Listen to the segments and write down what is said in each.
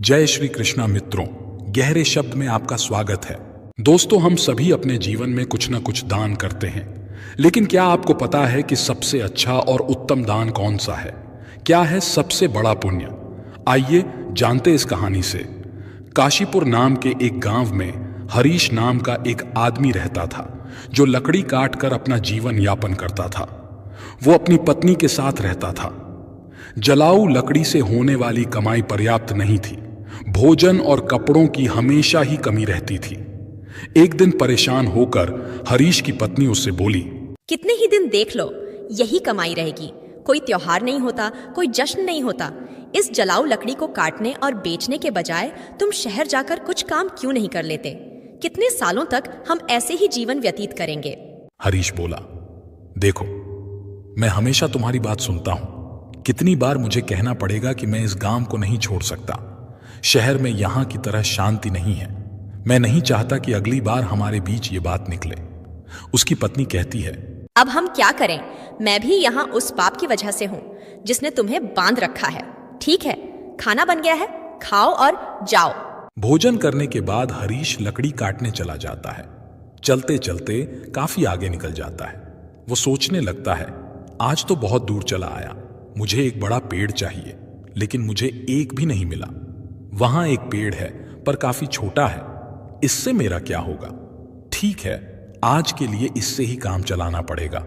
जय श्री कृष्णा मित्रों, गहरे शब्द में आपका स्वागत है। दोस्तों, हम सभी अपने जीवन में कुछ न कुछ दान करते हैं, लेकिन क्या आपको पता है कि सबसे अच्छा और उत्तम दान कौन सा है? क्या है सबसे बड़ा पुण्य? आइए जानते इस कहानी से। काशीपुर नाम के एक गांव में हरीश नाम का एक आदमी रहता था, जो लकड़ी काटकर अपना जीवन यापन करता था। वो अपनी पत्नी के साथ रहता था। जलाऊ लकड़ी से होने वाली कमाई पर्याप्त नहीं थी। भोजन और कपड़ों की हमेशा ही कमी रहती थी। एक दिन परेशान होकर हरीश की पत्नी उससे बोली, कितने ही दिन देख लो, यही कमाई रहेगी। कोई त्योहार नहीं होता, कोई जश्न नहीं होता। इस जलाऊ लकड़ी को काटने और बेचने के बजाय तुम शहर जाकर कुछ काम क्यों नहीं कर लेते? कितने सालों तक हम ऐसे ही जीवन व्यतीत करेंगे? हरीश बोला, देखो, मैं हमेशा तुम्हारी बात सुनता हूं। कितनी बार मुझे कहना पड़ेगा कि मैं इस गांव को नहीं छोड़ सकता। शहर में यहां की तरह शांति नहीं है। मैं नहीं चाहता कि अगली बार हमारे बीच ये बात निकले। उसकी पत्नी कहती है, अब हम क्या करें? मैं भी यहाँ उस पाप की वजह से हूँ जिसने तुम्हें बांध रखा है। ठीक है, खाना बन गया है, खाओ और जाओ। भोजन करने के बाद हरीश लकड़ी काटने चला जाता है। चलते चलते काफी आगे निकल जाता है। वो सोचने लगता है, आज तो बहुत दूर चला आया। मुझे एक बड़ा पेड़ चाहिए, लेकिन मुझे एक भी नहीं मिला। वहां एक पेड़ है, पर काफी छोटा है। इससे मेरा क्या होगा? ठीक है, आज के लिए इससे ही काम चलाना पड़ेगा।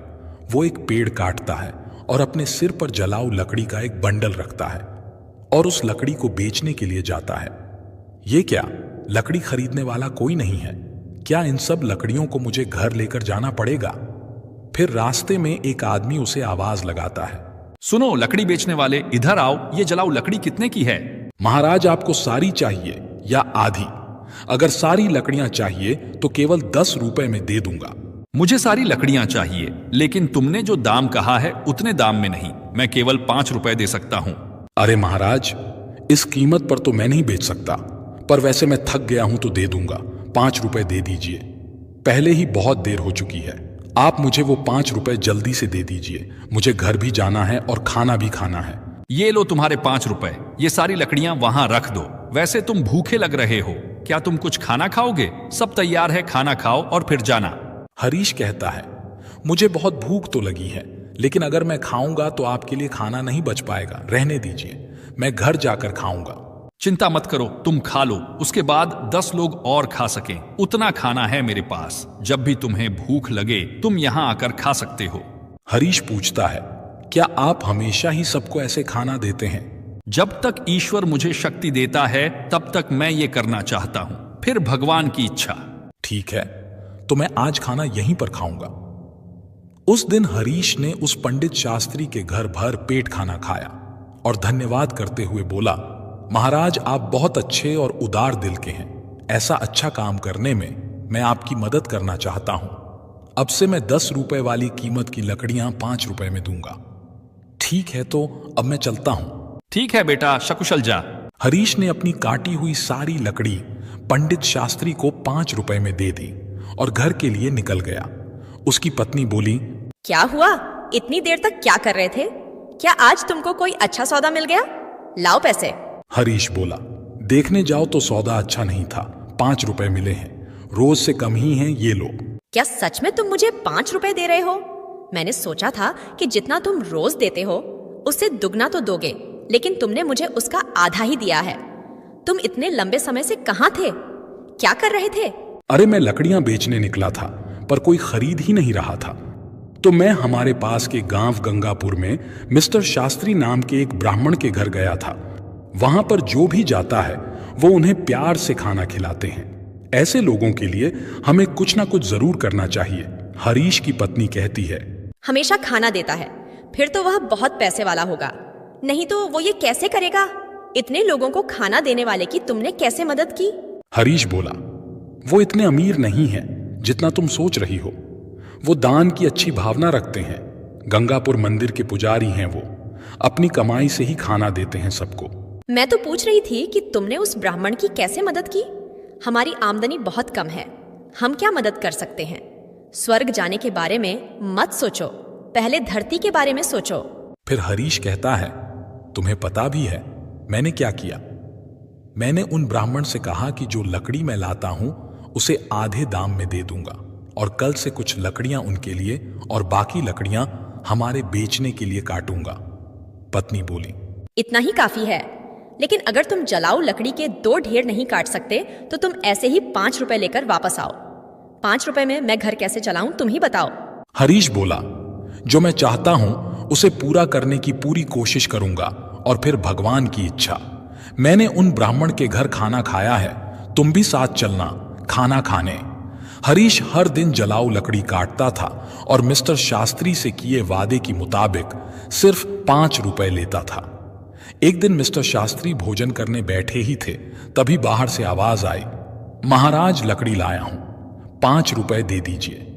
वो एक पेड़ काटता है और अपने सिर पर जलाऊ लकड़ी का एक बंडल रखता है और उस लकड़ी को बेचने के लिए जाता है। ये क्या, लकड़ी खरीदने वाला कोई नहीं है? क्या इन सब लकड़ियों को मुझे घर लेकर जाना पड़ेगा? फिर रास्ते में एक आदमी उसे आवाज लगाता है, सुनो लकड़ी बेचने वाले, इधर आओ। ये जलाऊ लकड़ी कितने की है? महाराज, आपको सारी चाहिए या आधी? अगर सारी लकड़ियां चाहिए तो केवल 10 रुपए में दे दूंगा। मुझे सारी लकड़ियां चाहिए, लेकिन तुमने जो दाम कहा है उतने दाम में नहीं। मैं केवल 5 रुपए दे सकता हूं। अरे महाराज, इस कीमत पर तो मैं नहीं बेच सकता, पर वैसे मैं थक गया हूं तो दे दूंगा। 5 रुपए दे दीजिए। पहले ही बहुत देर हो चुकी है। आप मुझे वो 5 रुपए जल्दी से दे दीजिए। मुझे घर भी जाना है और खाना भी खाना है। ये लो तुम्हारे 5 रुपए। ये सारी लकड़ियां वहां रख दो। वैसे तुम भूखे लग रहे हो, क्या तुम कुछ खाना खाओगे? सब तैयार है, खाना खाओ और फिर जाना। हरीश कहता है, मुझे बहुत भूख तो लगी है, लेकिन अगर मैं खाऊंगा तो आपके लिए खाना नहीं बच पाएगा। रहने दीजिए, मैं घर जाकर खाऊंगा। चिंता मत करो, तुम खा लो, उसके बाद 10 लोग और खा सकें। उतना खाना है मेरे पास। जब भी तुम्हें भूख लगे तुम यहाँ आकर खा सकते हो। हरीश पूछता है, क्या आप हमेशा ही सबको ऐसे खाना देते हैं? जब तक ईश्वर मुझे शक्ति देता है तब तक मैं ये करना चाहता हूं, फिर भगवान की इच्छा। ठीक है, तो मैं आज खाना यहीं पर खाऊंगा। उस दिन हरीश ने उस पंडित शास्त्री के घर भर पेट खाना खाया और धन्यवाद करते हुए बोला, महाराज, आप बहुत अच्छे और उदार दिल के हैं। ऐसा अच्छा काम करने में मैं आपकी मदद करना चाहता हूं। अब से मैं 10 रुपए वाली कीमत की लकड़ियां 5 रुपए में दूंगा। ठीक है, तो अब मैं चलता हूं। ठीक है बेटा, सकुशल जा। हरीश ने अपनी काटी हुई सारी लकड़ी पंडित शास्त्री को 5 रुपए में दे दी और घर के लिए निकल गया। उसकी पत्नी बोली, क्या हुआ? इतनी देर तक क्या कर रहे थे? क्या आज तुमको कोई अच्छा सौदा मिल गया? लाओ पैसे। हरीश बोला, देखने जाओ तो सौदा अच्छा नहीं था। 5 रुपए मिले हैं, रोज से कम ही हैं, ये लो। क्या सच में तुम मुझे 5 रुपए दे रहे हो? मैंने सोचा था कि जितना तुम रोज देते हो उससे दुगना तो दोगे, लेकिन तुमने मुझे उसका आधा ही दिया है। तुम इतने लंबे समय से कहाँ थे? क्या कर रहे थे? अरे, मैं लकड़ियां बेचने निकला था, पर कोई खरीद ही नहीं रहा था। तो मैं हमारे पास के गांव गंगापुर में मिस्टर शास्त्री नाम के एक ब्राह्मण के घर गया था। वहां पर जो भी जाता है वो उन्हें प्यार से खाना खिलाते हैं। ऐसे लोगों के लिए हमें कुछ ना कुछ जरूर करना चाहिए। हरीश की पत्नी कहती है, हमेशा खाना देता है, फिर तो वह बहुत पैसे वाला होगा। नहीं तो वो ये कैसे करेगा? इतने लोगों को खाना देने वाले की तुमने कैसे मदद की? हरीश बोला, वो इतने अमीर नहीं है जितना तुम सोच रही हो। वो दान की अच्छी भावना रखते हैं। गंगापुर मंदिर के पुजारी हैं। वो अपनी कमाई से ही खाना देते हैं सबको। मैं तो पूछ रही थी कि तुमने उस ब्राह्मण की कैसे मदद की? हमारी आमदनी बहुत कम है, हम क्या मदद कर सकते हैं? स्वर्ग जाने के बारे में मत सोचो, पहले धरती के बारे में सोचो। फिर हरीश कहता है, तुम्हें पता भी है मैंने क्या किया? मैंने उन ब्राह्मण से कहा कि जो लकड़ी मैं लाता हूं उसे आधे दाम में दे दूंगा और कल से कुछ लकड़ियां उनके लिए और बाकी लकड़ियां हमारे बेचने के लिए काटूंगा। पत्नी बोली, इतना ही काफी है, लेकिन अगर तुम जलाऊ लकड़ी के 2 ढेर नहीं काट सकते तो तुम ऐसे ही 5 रुपए लेकर वापस आओ। 5 रुपए में मैं घर कैसे चलाऊं, तुम ही बताओ। हरीश बोला, जो मैं चाहता हूं उसे पूरा करने की पूरी कोशिश करूंगा और फिर भगवान की इच्छा। मैंने उन ब्राह्मण के घर खाना खाया है, तुम भी साथ चलना खाना खाने। हरीश हर दिन जलाऊ लकड़ी काटता था और मिस्टर शास्त्री से किए वादे के मुताबिक सिर्फ 5 रुपए लेता था। एक दिन मिस्टर शास्त्री भोजन करने बैठे ही थे, तभी बाहर से आवाज आई, महाराज लकड़ी लाया हूं, 5 रुपए दे दीजिए।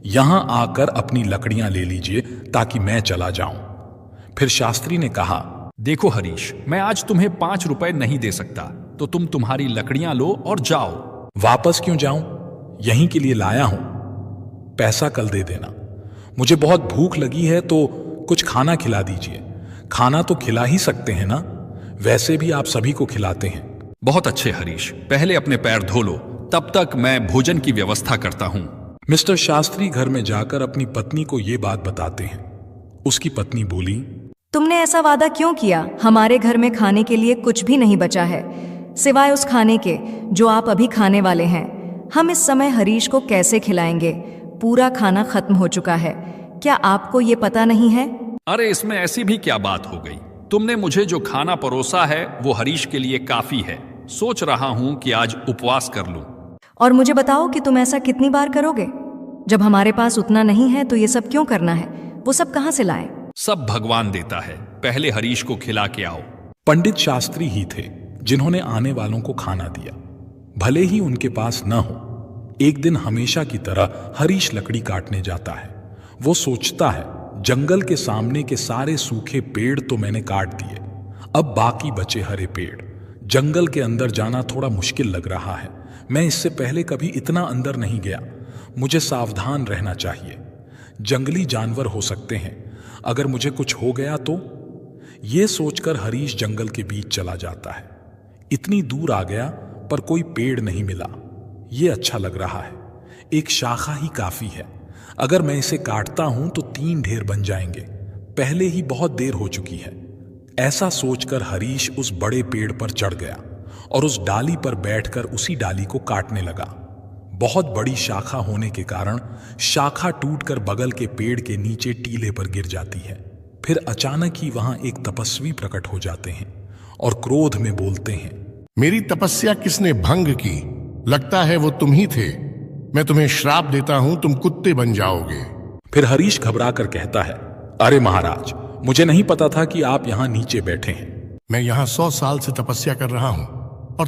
यहां आकर अपनी लकड़ियां ले लीजिए ताकि मैं चला जाऊं। फिर शास्त्री ने कहा, देखो हरीश, मैं आज तुम्हें 5 रुपए नहीं दे सकता, तो तुम तुम्हारी लकड़ियां लो और जाओ। वापस क्यों जाऊं? यहीं के लिए लाया हूं, पैसा कल दे देना। मुझे बहुत भूख लगी है तो कुछ खाना खिला दीजिए। खाना तो खिला ही सकते हैं ना, वैसे भी आप सभी को खिलाते हैं। बहुत अच्छे हरीश, पहले अपने पैर धो लो, तब तक मैं भोजन की व्यवस्था करता हूं। मिस्टर शास्त्री घर में जाकर अपनी पत्नी को ये बात बताते हैं। उसकी पत्नी बोली, तुमने ऐसा वादा क्यों किया? हमारे घर में खाने के लिए कुछ भी नहीं बचा है, सिवाय उस खाने के जो आप अभी खाने वाले हैं। हम इस समय हरीश को कैसे खिलाएंगे? पूरा खाना खत्म हो चुका है, क्या आपको ये पता नहीं है? अरे इसमें ऐसी भी क्या बात हो गई? तुमने मुझे जो खाना परोसा है वो हरीश के लिए काफी है। सोच रहा हूं कि आज उपवास कर लूं। और मुझे बताओ कि तुम ऐसा कितनी बार करोगे? जब हमारे पास उतना नहीं है तो ये सब क्यों करना है? वो सब कहां से लाएं? सब भगवान देता है, पहले हरीश को खिला के आओ। पंडित शास्त्री ही थे जिन्होंने आने वालों को खाना दिया, भले ही उनके पास न हो। एक दिन हमेशा की तरह हरीश लकड़ी काटने जाता है। वो सोचता है, जंगल के सामने के सारे सूखे पेड़ तो मैंने काट दिए, अब बाकी बचे हरे पेड़। जंगल के अंदर जाना थोड़ा मुश्किल लग रहा है, मैं इससे पहले कभी इतना अंदर नहीं गया। मुझे सावधान रहना चाहिए, जंगली जानवर हो सकते हैं, अगर मुझे कुछ हो गया तो। ये सोचकर हरीश जंगल के बीच चला जाता है। इतनी दूर आ गया पर कोई पेड़ नहीं मिला। ये अच्छा लग रहा है, एक शाखा ही काफी है। अगर मैं इसे काटता हूं तो 3 ढेर बन जाएंगे, पहले ही बहुत देर हो चुकी है। ऐसा सोचकर हरीश उस बड़े पेड़ पर चढ़ गया और उस डाली पर बैठकर उसी डाली को काटने लगा। बहुत बड़ी शाखा होने के कारण शाखा टूटकर बगल के पेड़ के नीचे टीले पर गिर जाती है। फिर अचानक ही वहां एक तपस्वी प्रकट हो जाते हैं और क्रोध में बोलते हैं, मेरी तपस्या किसने भंग की? लगता है वो तुम ही थे। मैं तुम्हें श्राप देता हूं, तुम कुत्ते बन जाओगे। फिर हरीश घबरा कर कहता है, अरे महाराज, मुझे नहीं पता था कि आप यहां नीचे बैठे हैं। मैं यहां 100 साल से तपस्या कर रहा हूं,